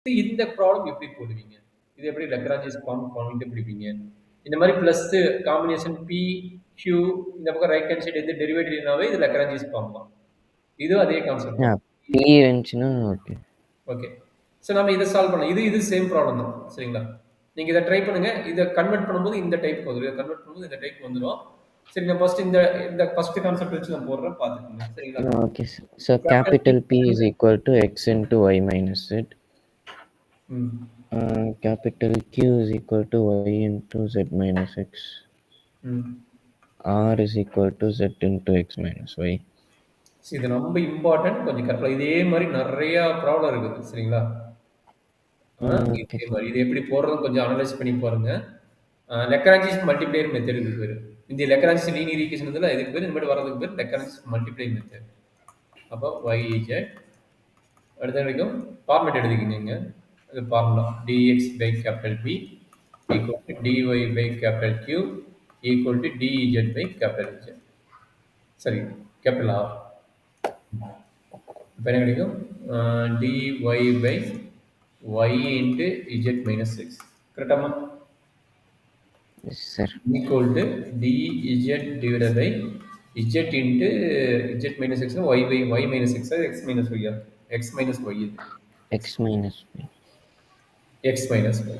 இந்த ப்ராப்ளம் எப்படி போடுவீங்க? இது எப்படி லக்ரான்ஜிஸ் ஃபார்ம் கண்டுபிடிப்பீங்க? இந்த மாரி பிளஸ் காம்பினேஷன் P, Q இந்த பக்கம் ரைட் ஹேண்ட் சைடு எது டெரிவேட்டிவ்னாவே இது லக்ரான்ஜிஸ் ஃபார்ம் தான். இதுவும் அதே கான்செப்ட் தான். P இருந்துச்சுன்னா ஓகே. ஓகே. ஸோ நம்ம இத சால்வ் பண்ணலாம். இது சேம் ப்ராப்ளம் தான். சரிங்களா? நீங்க இத ட்ரை பண்ணுங்க. இத கன்வெர்ட் பண்ணும்போது இந்த டைப்க்கு வந்துரும். இத கன்வெர்ட் பண்ணும்போது இந்த டைப் வந்துரும். சரி நான் ஃபர்ஸ்ட் இந்த இந்த ஃபர்ஸ்ட் கான்செப்ட் வச்சு நான் போடுறேன் பாத்துக்கோங்க. சரிங்களா? Okay. So capital P is equal to x into y minus z. ம். Capital Q is equal to y into z minus x. ம். R is equal to z into x minus y. இது ரொம்ப important. கொஞ்சம் கரெக்டா இதே மாரி நெறைய problem இருக்குது. சரிங்களா? Okay. இதே மாரி. இது எப்படி போடுறதுன்னு கொஞ்சம் அனலைஸ் பண்ணி பாருங்க. லெக்ரான்ஜிஸ் மல்டிப்ளையர் மெத்தட் இதுக்கு பேரு. இந்த லெக்ரான்ஜிஸ் லீனியர் ஈக்குவேஷன் இதுல இதுக்கு பேரு இந்த மாதிரி வரதுக்கு பேரு லெக்ரான்ஜிஸ் மல்டிப்ளை மெத்தட். அப்போ yz அடுத்த வரைக்கும் ஃபார்மேட் எழுதிக்கங்க. அது formula dx by capital P equal to dy by capital Q equal to dz by capital Z. சரி கேபிட்டல் R. இப்போ என்ன கிடைக்கும்? dy by y into z minus 6. கரெக்டாமா? Yes, sir. Equal to dz divided by z into z minus 6 y by y minus 6 x minus y x minus y இது X minus y. x minus y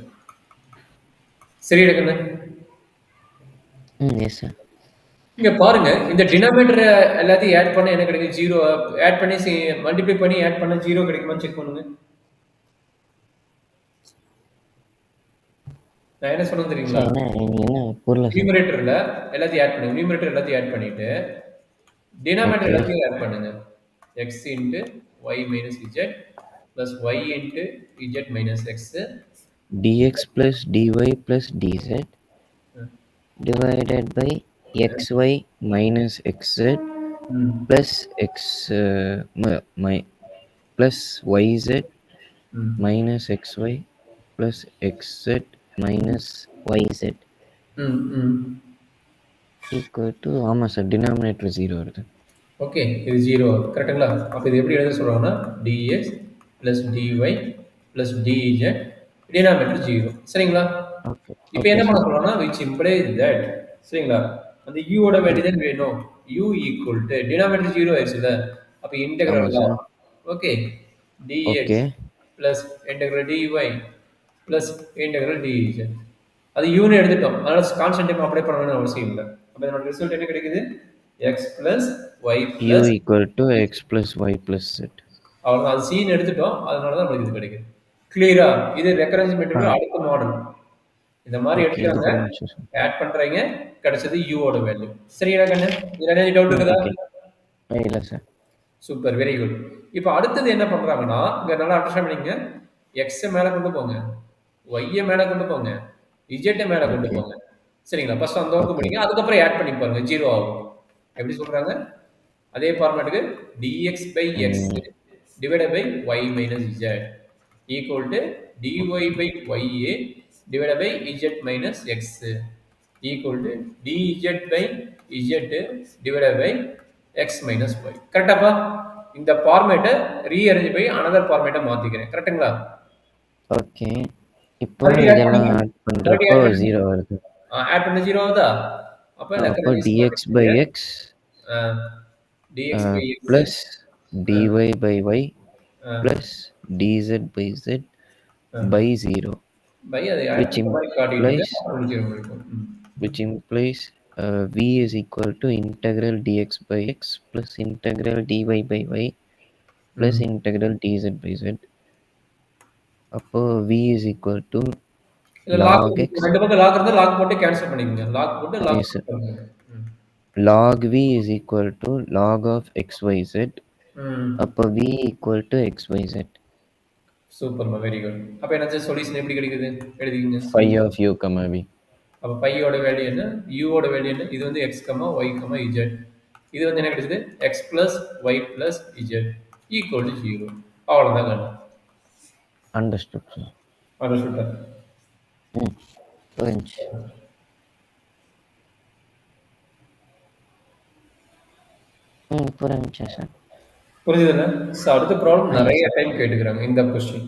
சரி எடுக்கண்ணே Yes, sir. இங்க பாருங்க இந்த denominator எல்லாத்தையும் add பண்ண என்ன கிடைக்கும் 0 add பண்ணி மல்டிப்ளை பண்ணி ஆட் பண்ண 0 கிடைக்குமான்னு செக் பண்ணுங்க நான் என்ன சொல்றது தெரியுங்களா என்ன புரியல சார். நியூமரேட்டர்ல எல்லாத்தையும் ஆட் பண்ணுங்க நியூமரேட்டர் எல்லாத்தையும் ஆட் பண்ணிட்டு டினாமினேட்டர் Okay. எல்லாத்தையும் ஆட் பண்ணுங்க x into y minus z plus y into z minus x dx plus dy plus dz divided by xy minus xz plus x plus yz minus xy plus xz minus yz equal to ஆமாம் sir denominator 0 வருது. Okay இது 0 கரெக்டுங்களா அப்போ இது எப்படி எழுத சொல்றாங்கன்னா dx plus dy plus dz denominator 0 சரிங்களா ஓகே. இப்போ ஓகே என்ன பண்ண சார். சொல்றாங்கன்னா which implies that சரிங்களா அந்த u ஓட வேல்யூ தான் வேணும் u equal to டினாமினேட்டர் 0 ஆயிடுச்சுல அப்போ இன்டெகிரல் ஆமாம் தான் sir. Okay dx okay. plus integral dy plus integral dz அது யூன்னு எடுத்துட்டோம் அதனால கான்ஸ்டன்ட் டைம் அப்ளை பண்ண வேண்டிய அவசியம் இல்லை அப்போ இதோட ரிசல்ட் என்ன கிடைக்குது x plus y u plus equal to x plus y plus z. அவ்வளோதான் அது சீன் எடுத்துட்டோம் அதனால தான் நம்மளுக்கு இது கிடைக்குது கிளியரா இது ரெக்கரன்ஸ் மெட்டீரியல் அடுத்த மாடல் இந்த மாதிரி ஓகே இது எடுத்துக்காங்க புரிஞ்சுச்சு சார். ஆட் பண்றீங்க கிடைச்சது யூவோட வேல்யூ சரியா கண்ணு இதுல என்ன டவுட் இருக்குதா ஓகே. இல்லை சார். சூப்பர் வெரி குட் இப்போ அடுத்தது என்ன பண்றாங்கன்னா இங்க நல்லா அண்டர்ஸ்டாண்ட் பண்ணிங்க எக்ஸ் மேல கொண்டு போங்க ஒய்யை மேல கொண்டு போங்க இஜெட்டை மேல கொண்டு ஓகே. போங்க சரிங்களா ஃபர்ஸ்ட் அந்த ஒர்க்கு ஓகே. முடிங்க அதுக்கப்புறம் ஆட் பண்ணி பாருங்க ஜீரோ ஆகும் எப்படி சொல்றாங்க அதே ஃபார்மேட்டுக்கு dx by x divided by y minus z equal to dy by ya divided by z minus x equal to dz by z divided by x minus y கரெக்டாப்பா இந்த ஃபார்மேட்டை rearrange பண்ணி another ஃபார்மேட்டை மாத்திக்கிறேன் கரெக்ட்டுங்களா okay. இப்போ மறுபடியும் add இதெல்லாம் பண்ணுங்க add மறுபடியும் பண்ணுறப்போ add பண்ணுங்க 0 வருது. ஆட் பண்ண ஜீரோ ஆகுதா அப்போ அப்போ லெக்கரன்ஸ் dx by x dx by x plus dy uh, by y uh, plus dz by z uh, by 0 by அதை which இந்த மாதிரி காட்டிடுங்க implies அப்புறம் ஜீரோ முடிக்கும் which implies v is equal to integral dx by x plus integral dy by y plus integral dz by z. அப்போ v is equal to இல்ல lock log x. ரெண்டு பக்கம் lock இருந்தா lock போட்டு cancel பண்ணிக்கங்க lock போட்டு lock Yes, பண்ணுங்க log v is equal to log of xyz. அப்போ v equal to xyz. சூப்பர்மா வெரி குட் அப்ப என்ன சொல்யூஷன் எப்படி கிடைக்குது எழுதிக்கங்க phi of u comma v. அப்ப பையோட வேல்யூ என்ன யூவோட வேல்யூ என்ன இது வந்து x comma y comma z இது வந்து என்ன கிடைச்சது x plus y plus z equal to zero அவ்வளோதான் கண்ணு Understood, sir. அண்டர்ஸ்டுட் புரிஞ்சு. புரிஞ்சு சார். புரிஞ்சுதுல்ல ஸோ அடுத்த ப்ராப்ளம் நிறைய டைம் கேட்டுக்கிறாங்க இந்த கொஸ்டின்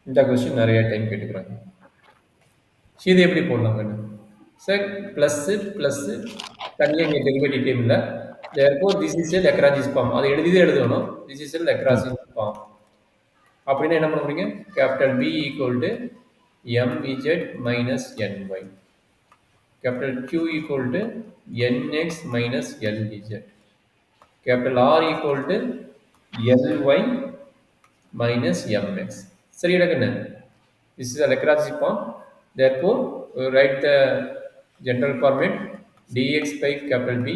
இந்த கொஸ்டின் நிறைய டைம் கேட்டுக்கிறாங்க. இது எப்படி போடலாங்கன்னு சார்? ப்ளஸ்ஸு தனியாக இங்கே டெரிவேட்டிவ் டேபிளில் therefore this is a Lagrange's form. அதை எழுதியே எழுதணும். This is a Lagrange's form அப்படின்னா என்ன பண்ண முடியுங்க? Capital P equal to m z minus n y, capital Q equal to n x minus l z, capital R equal to l y minus mx. சரியா கண்ணு? This is a Lagrange form. Therefore, we write the general format dx by capital B,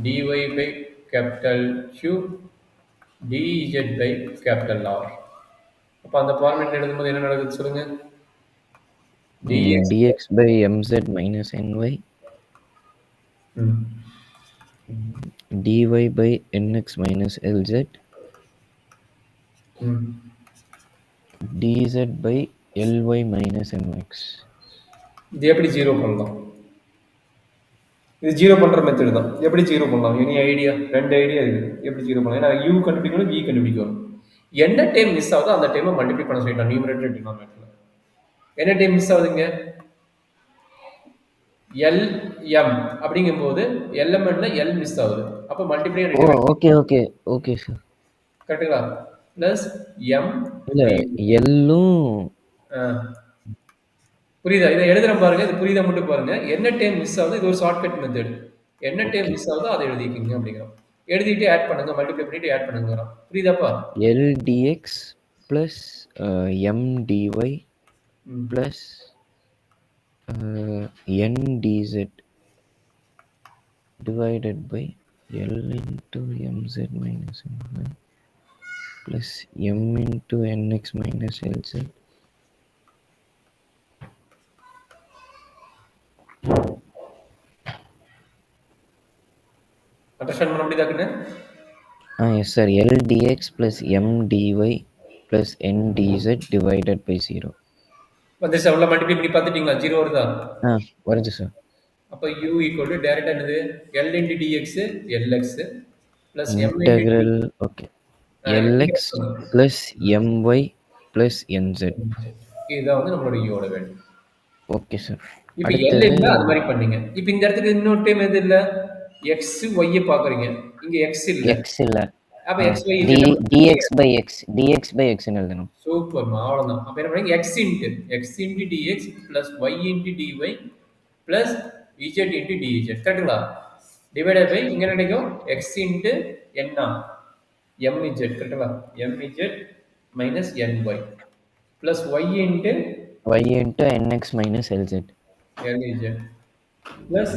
dy by capital Q, dz by capital R. அப்ப அந்த format எழுதும்போது என்ன நடக்குது சொல்லுங்க? dx by mz minus ny, dy by nx minus lz, dz by ly minus mx. இது எப்படி zero பண்ணலாம்? இது ஜீரோ பண்ற மெத்தட் தான். எப்படி ஜீரோ பண்ணலாம்? Any idea? ரெண்டு ஐடியா இருக்குது எப்படி ஜீரோ பண்ணலாம். ஏன்னா யூ கண்டுபிடிக்கணும், வி கண்டுபிடிக்கணும். என்ன டைம் மிஸ் ஆகுதோ அந்த டைமை மல்டிப்ளை பண்ண சொல்லிட்டோம் நியூமரேட்டர் டினாமினேட்டர்ல. என்ன டைம் மிஸ் ஆகுதுங்க? எல் எம் அப்படிங்கும்போது எல்எம்என்ல எல் மிஸ் ஆகுது. அப்போ multiply okay okay okay sir. கரெக்ட்டுங்களா? பிளஸ் எம் இல்ல எல்லும் புரியுதா? இதை எழுதுறேன் பாருங்க. இது புரியுதா மட்டும் பாருங்க. என்ன டைம் மிஸ் ஆகுது? இது ஒரு ஷார்ட்கட் மெத்தட். என்ன டைம் மிஸ் ஆகுதோ அதை எழுதிக்கிங்க அப்படிங்கிறோம். எழுதிட்டு ஆட் பண்ணுங்க, மல்டிப்ளை பண்ணிட்டு ஆட் பண்ணுங்கிறோம். புரியுதாப்பா? L d x plus m d y plus n d z divided by L into mz minus ny plus m into nx minus lz understand பண்ண முடியுதாக்குன்னு? yes sir. L dx plus m dy plus n dz divided by 0. வந்துருச்சு. அவ்வளோ multiply பண்ணி பார்த்துட்டீங்களா? Zero வருதா? வருது sir. அப்போ u equal to டைரக்டா என்னது? L into dx Lx plus m integral okay Lx plus my plus nz. இதுதான் வந்து நம்மளோட u ஓட வேல்யூ. Okay sir. இப்போ L இல்ல அது மாதிரி பண்ணீங்க. இப்போ இந்த இடத்துக்கு இன்னொரு டைம் எது இல்ல? x y பாக்குறீங்க. இங்க x இல்ல. x இல்ல. அப்ப x y dx by x ன்னு எழுதணும். சூப்பர், அவ்வளவுதான். அப்ப என்ன பண்ணீங்க? x into dx plus y into dy plus z into dz. கரெக்ட்டுங்களா? டிவைடட் பை இங்க என்ன கிடைக்கும்? x into n mz. கரெக்ட்டுங்களா? mz minus ny plus y into nx minus lz lz plus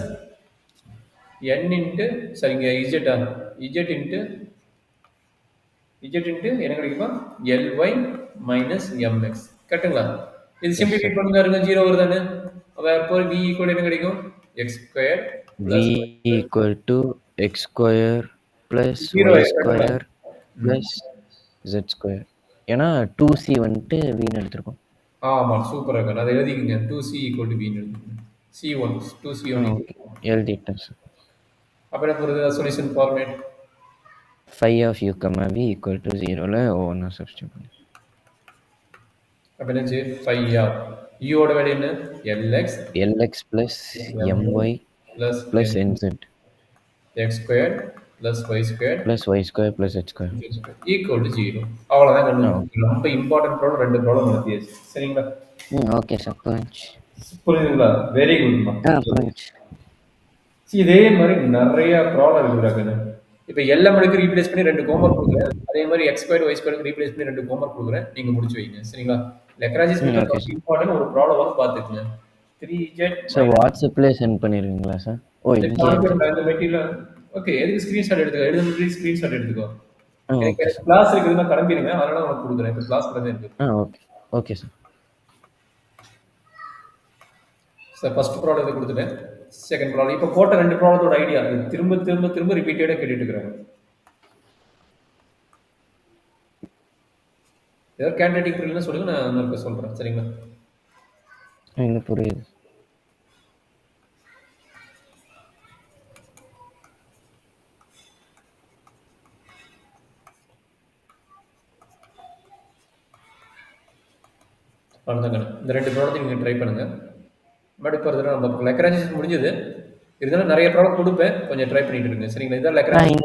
n into சரிங்க z into என்ன கிடைக்குமா? ly minus mx. கரெக்ட்டுங்களா? இது சிம்பிளிஃபை பண்ணுங்க, இருங்க 0 வருதானே? அப்போ v ஈக்குவல் என்ன கிடைக்கும்? x squared plus v equal to x square plus y square plus z square. ஏன்னா 2c வந்துட்டு v ன்னு எடுத்துருக்கோம். ஆமா, சூப்பரா இருக்கு. அதை எழுதிக்கங்க. 2c equal to v ன்னு எழுதிக்கங்க. c1 2c1 எழுதிட்டேன் சார். அப்ப என்ன போறது? Solution format phi of u comma v equal to 0ல ஒவ்வொன்றா சப்ஸ்டியூட் பண்ணி. அப்ப என்னச்சு? phi of u ஓட வேல்யூ என்ன? lx plus my plus nz x squared plus y squared plus y square plus z square equal to 0. அவ்வளவுதான் கண்டுபிடிச்சோம். ரொம்ப important problem, ரெண்டு ப்ராப்ளம் நடத்தியாச்சு. சரிங்களா? Okay sir. புரியுதுங்களா? வெரி குட்மா. புரியுது. இதே மாதிரி நிறைய ப்ராப்ளம் இருக்குறாங்க. இப்போ LMக்கு ரீப்ளேஸ் பண்ணி ரெண்டு ஹோம்வொர்க் கொடுக்குறேன். அதே மாதிரி x ஸ்கொயர் y ஸ்கொயருக்கு ரீப்ளேஸ் பண்ணி ரெண்டு ஹோம்வொர்க் கொடுக்குறேன். நீங்க முடிச்சு வைங்க. சரிங்களா? லெக்ரான்ஜிஸ் மெத்தட் ரொம்ப இம்பார்ட்டன்ட். ஒரு ப்ராப்ளம் வந்து பாத்துக்கங்க. 3z சார் வாட்ஸ்அப்ல சென்ட் பண்ணிருவீங்களா சார்? இந்த மெட்டீரியல் ஓகே. எதுக்கு ஸ்கிரீன்ஷாட் எடுத்துக்கோ? எழுதுறது ஸ்கிரீன்ஷாட் எடுத்துக்கோ. எனக்கு கிளாஸ் இருக்குதுன்னா கிளம்பிடுங்க. அதனால உங்களுக்கு கொடுக்குறேன். இப்போ கிளாஸ் கூட இருக்கு. Okay okay sir. Sir first problem இது கொடுத்துட்டேன். செகண்ட் ப்ராப்ளம் இப்போ போட்ட ரெண்டு ப்ராப்ளத்தோட ஐடியா திரும்ப திரும்ப திரும்ப ரிப்பீட்டடா கேட்டுட்டு இருக்காங்க. ஏதாவது கேண்டிடேட் புரியலன்னா சொல்லுங்க, நான் இன்னொரு சொல்றேன். சரிங்களா? எனக்கு புரியுது. அவ்வளோதாங்க. இந்த 2 ப்ராடக்ட்டையும் நீங்கள் ட்ரை பண்ணுங்க. மறுபடியும் ஃபர்தரா நம்ம லெக்ரான்ஜிஸ் முடிஞ்சது. இருந்தாலும் நிறைய ப்ராடக்ட் கொடுப்பேன். கொஞ்சம் ட்ரை பண்ணிட்டு இருங்க. சரிங்களா? இதான் லெக்ரான்ஜிஸ்